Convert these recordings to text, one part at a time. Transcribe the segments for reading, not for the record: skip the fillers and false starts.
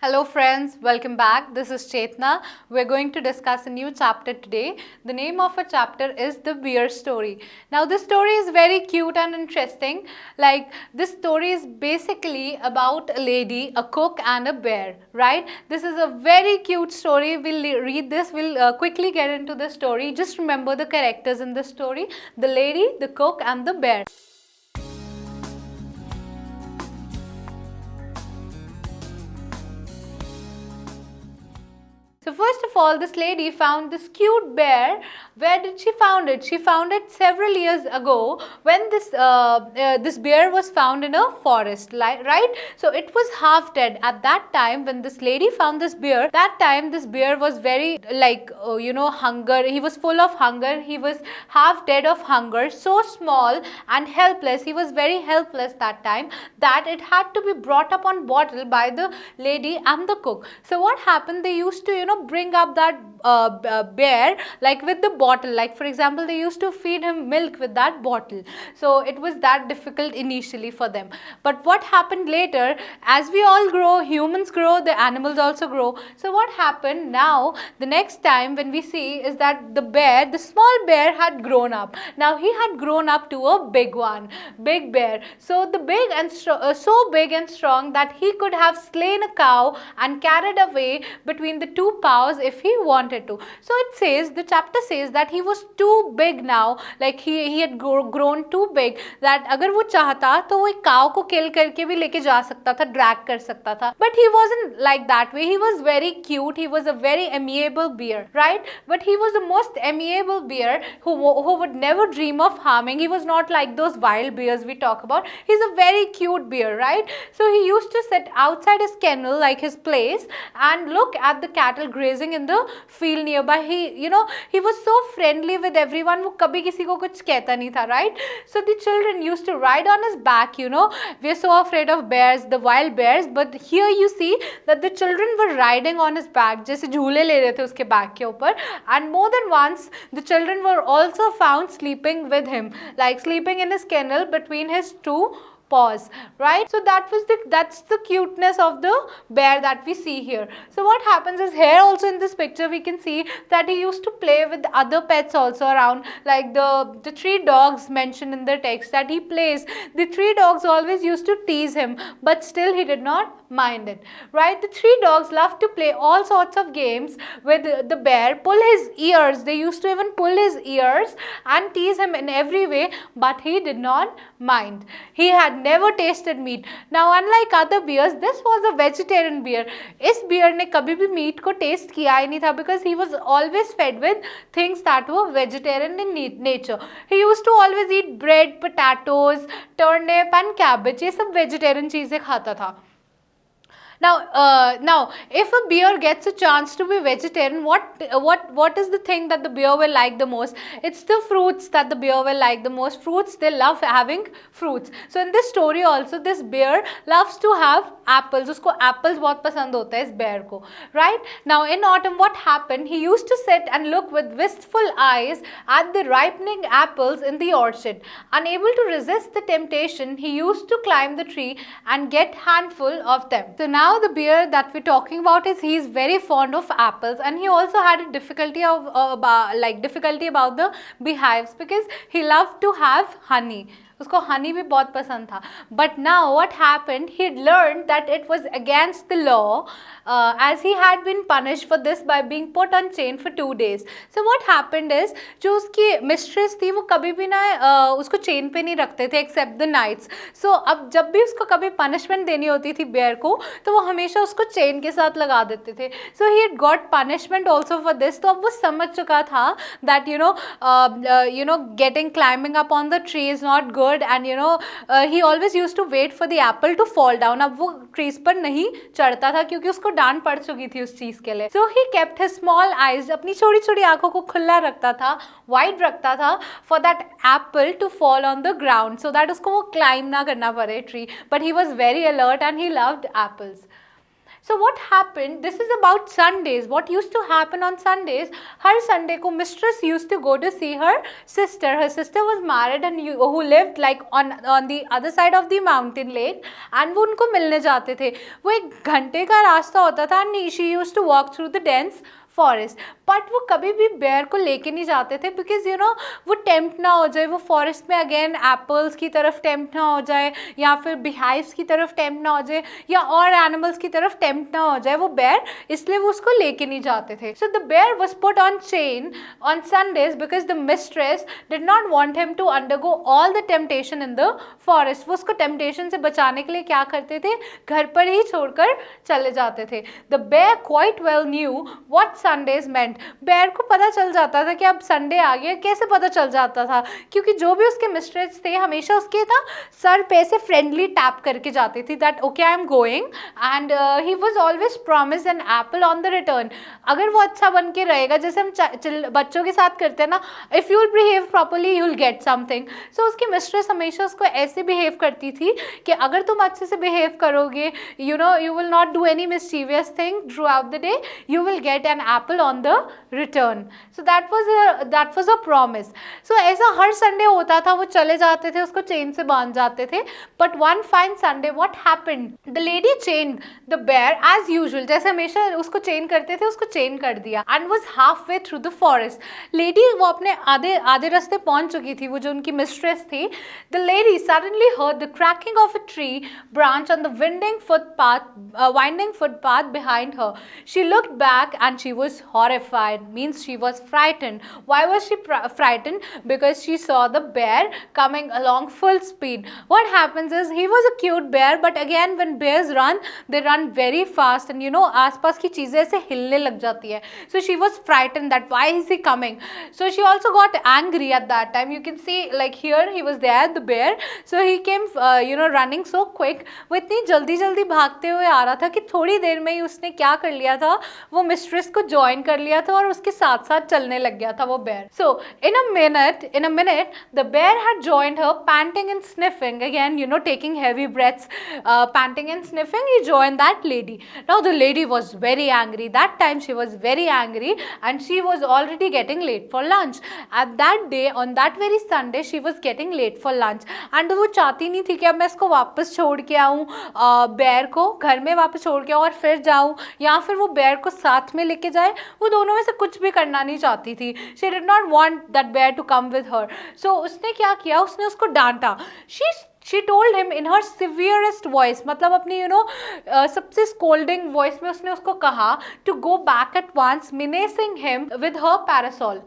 Hello friends, welcome back. This is Chetna. We're going to discuss a new chapter today. The name of a chapter is The Bear Story. Now this story is very cute and interesting. This story is basically about a lady, a cook and a bear, right? This is a very cute story. We'll read this. We'll quickly get into the story. Just remember the characters in the story. The lady, the cook and the bear. So first of all, this lady found this cute bear. Where did she found it? She found it several years ago when this bear was found in a forest, right? So it was half dead at that time when this lady found this bear. That time this bear was very hunger. He was full of hunger. He was half dead of hunger. So small and helpless. He was very helpless that time that it had to be brought up on bottle by the lady and the cook. So what happened? They used to bring up that bear with the bottle. Like for example, they used to feed him milk with that bottle. So it was that difficult initially for them. But what happened later, as we all grow, humans grow, the animals also grow. So what happened now, the next time when we see is that the small bear had grown up. Now he had grown up to a big one, big bear. So the big and so big and strong that he could have slain a cow and carried away between the two paws if he wanted to. So it says, the chapter says that he was too big now, like he had grown too big that अगर वो चाहता तो वो एक cow को kill करके भी लेके जा सकता था, drag कर सकता था. But he wasn't like that way. He was very cute. He was a very amiable bear, right? But he was the most amiable bear who would never dream of harming. He was not like those wild bears we talk about. He's a very cute bear, right? So he used to sit outside his kennel, like his place, and look at the cattle grazing in the field nearby. He was so friendly with everyone. वो कभी किसी को कुछ कहता नहीं था, right? So the children used to ride on his back. We are so afraid of bears, the wild bears, but here you see that the children were riding on his back, जैसे झूले ले रहे थे उसके back के ऊपर. And more than once, the children were also found sleeping with him, like sleeping in his kennel between his two paws, right? So that's the cuteness of the bear that we see here. So what happens is, here also in this picture we can see that he used to play with other pets also around, like the three dogs mentioned in the text that he plays. The three dogs always used to tease him, but still he did not mind it, right? The three dogs loved to play all sorts of games with the bear, pull his ears. They used to even pull his ears and tease him in every way, but he did not mind. He had never tasted meat. Now unlike other bears, this was a vegetarian bear. इस bear ने कभी भी meat को taste किया ही नहीं था, because he was always fed with things that were vegetarian in nature. He used to always eat bread, potatoes, turnip and cabbage. ये सब vegetarian चीजें खाता था. Now, if a bear gets a chance to be vegetarian, what is the thing that the bear will like the most? It's the fruits that the bear will like the most. Fruits, they love having fruits. So in this story also, this bear loves to have apples. उसको apples बहुत पसंद होता है इस bear को, right? Now in autumn, what happened? He used to sit and look with wistful eyes at the ripening apples in the orchard. Unable to resist the temptation, he used to climb the tree and get handful of them. So now the bear that we're talking about he is very fond of apples, and he also had a difficulty about the beehives, because he loved to have honey. उसको honey भी बहुत पसंद था. But now what happened? He learned that it was against the law, as he had been punished for this by being put on chain for 2 days. So what happened is, जो उसकी mistress थी वो कभी भी ना उसको chain पे नहीं रखते थे except the nights. So अब जब भी उसको कभी punishment देनी होती थी bear को, तो वो हमेशा उसको chain के साथ लगा देते थे. So he had got punishment also for this. तो अब वो समझ चुका था that climbing up on the tree is not good. And he always used to wait for the apple to fall down. अब वो trees पर नहीं चढ़ता था क्योंकि उसको डांट पड़ चुकी थी उस चीज के लिए. So he kept his small eyes, अपनी छोटी छोटी आंखों को खुला रखता था, wide रखता था, for that apple to fall on the ground, so that उसको वो climb ना करना पड़े tree. But he was very alert and he loved apples. So what happened, this is about Sundays. What used to happen on Sundays, her Sunday को mistress used to go to see her sister. Her sister was married and who lived like on the other side of the mountain lake, and वो उनको मिलने जाते थे. वो 1 घंटे का रास्ता होता था, and she used to walk through the dense forest. But वो कभी भी बेयर को लेके नहीं जाते थे, बिकॉज यू नो वो टेम्प्ट ना हो जाए, वो फॉरेस्ट में अगेन एप्पल्स की तरफ टेम्प्ट ना हो जाए, या फिर बिहाइव्स की तरफ टेम्प्ट ना हो जाए, या और एनिमल्स की तरफ टेम्प्ट ना हो जाए वो बेयर, इसलिए वो उसको लेके नहीं जाते थे. So the bear was put on chain on Sundays because the mistress did not want him to undergo all the temptation in the forest. वो उसको टेम्पटेशन से बचाने के लिए क्या करते थे, घर पर ही छोड़कर चले जाते थे. The bear quite well knew what Sundays meant. Bear को पता चल जाता था कि अब संडे आ गया. कैसे पता चल जाता था, क्योंकि जो भी उसके मिस्ट्रेस थे हमेशा उसके ना सर पे से फ्रेंडली टैप करके जाती थी that okay I am going, and he was always promised an apple on the return. अगर वो अच्छा बन के रहेगा, जैसे हम बच्चों के साथ करते हैं ना, if you will behave properly you will get something. So उसकी मिस्ट्रेस हमेशा उसको ऐसे बिहेव करती थी कि अगर तुम अच्छे से बिहेव करोगे, you know you will not do any mischievous thing through out the day, you will get an apple on the return. So that was a promise. So ऐसा हर संडे होता था, वो चले जाते थे, उसको चेन से बांध जाते थे. But one fine Sunday what happened, the lady chained the bear as usual. जैसे हमेशा उसको चेन करते थे, उसको चेन कर दिया, and was halfway through the forest. Lady वो अपने आधे रास्ते पहुंच चुकी थी, वो जो उनकी मिस्ट्रेस थी. The lady suddenly heard the cracking of a tree branch on the winding footpath behind her. She looked back and she was horrified, means she was frightened. Why was she frightened? Because she saw the bear coming along full speed. What happens is, he was a cute bear, but again when bears run, they run very fast, and you know आसपास की चीजें ऐसे हिलने लग जाती है. So she was frightened that why is he coming. So she also got angry at that time. You can see like here he was there, the bear. So he came running so quick. वो इतनी जल्दी जल्दी भागते हुए आ रहा था कि थोड़ी देर में ही उसने क्या कर लिया था, वो मिस्ट्रेस को ज्वाइन कर लिया था और उसके साथ साथ चलने लग गया था वो bear. So in a minute the bear had joined her, panting and sniffing, again taking heavy breaths, panting and sniffing. He joined that lady. Now the lady was very angry. That time she was very angry, and she was already getting late for lunch. At that day, on that very Sunday, she was getting late for lunch, and वो चाहती नहीं थी कि अब मैं इसको वापस छोड़ के आऊँ, बेयर को घर में वापस छोड़ के और फिर जाऊँ, या फिर वो बेयर को साथ में लेके जाए. वो दोनों में से कुछ भी करना नहीं चाहती थी. She did not want that bear to come with her. So उसने क्या किया, उसने उसको डांटा. She told him in her severest voice, मतलब अपनी सबसे scolding voice में उसने उसको कहा to go back at once, menacing him with her parasol.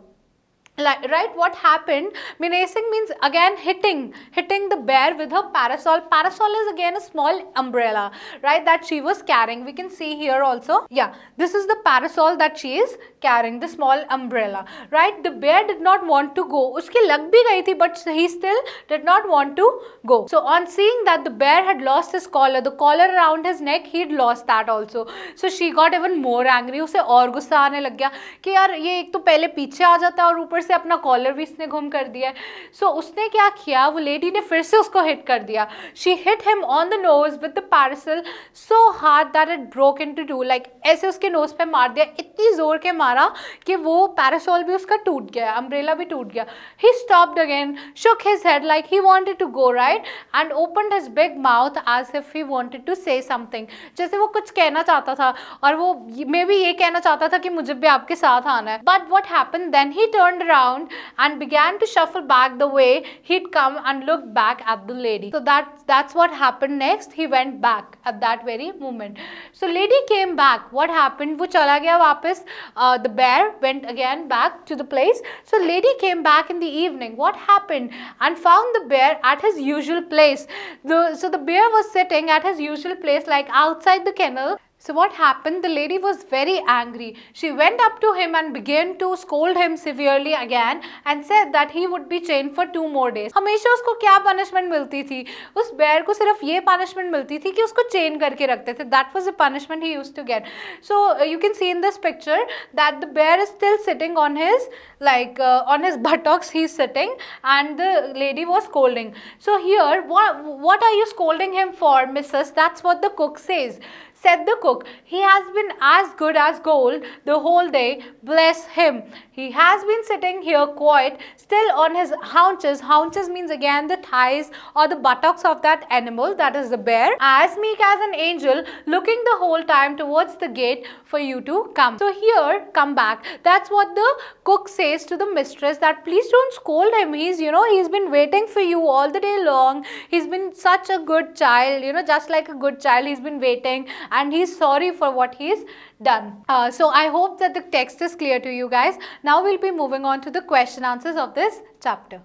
Right, what happened, menacing means again hitting the bear with her parasol. Parasol is again a small umbrella, right, that she was carrying. We can see here also. Yeah, this is the parasol that she is carrying, the small umbrella, right. The bear did not want to go. उसकी लग भी गई थी, but he still did not want to go. So on seeing that the bear had lost his collar, the collar around his neck, he had lost that also. So she got even more angry. उसे और गुस्सा आने लग गया कि यार ये एक तो पहले पीछे आ जाता है और ऊपर से अपना कॉलर भी इसने गुम कर दिया है. सो उसने क्या किया, वो लेडी ने फिर से उसको हिट कर दिया. She hit him on the nose with the parasol so hard that it broke into two. Like ऐसे उसके नोज पे मार दिया, इतनी जोर के मारा कि वो पैरासोल भी उसका टूट गया, अम्ब्रेला भी टूट गया. He stopped again, shook his head like he wanted to go, right, and opened his big mouth as if he wanted to say something. जैसे वो कुछ कहना चाहता था, और वो मे भी ये कहना चाहता था कि मुझे भी आपके साथ आना है. But what happened then, he turned around and began to shuffle back the way he'd come and looked back at the lady. So that's what happened next. He went back at that very moment. So lady came back. What happened? वो चला गया वापस. The bear went again back to the place. So lady came back in the evening. What happened? And found the bear at his usual place. So the bear was sitting at his usual place, like outside the kennel. So what happened? The lady was very angry. She went up to him and began to scold him severely again and said that he would be chained for 2 more days. हमेशा उसको क्या punishment मिलती थी? उस bear को सिर्फ ये punishment मिलती थी कि उसको chain करके रखते थे. That was the punishment he used to get. So you can see in this picture that the bear is still sitting on his on his buttocks. He's sitting and the lady was scolding. So here, what are you scolding him for, Mrs.? That's what the cook says. said the cook. He has been as good as gold the whole day, bless him. He has been sitting here quiet, still on his haunches. Haunches means again the thighs or the buttocks of that animal, that is the bear, as meek as an angel, looking the whole time towards the gate for you to come. So here, come back. That's what the cook says to the mistress, that please don't scold him. He's, he's been waiting for you all the day long. He's been such a good child, just like a good child, he's been waiting, and he's sorry for what he's done. So I hope that the text is clear to you guys. Now we'll be moving on to the question answers of this chapter.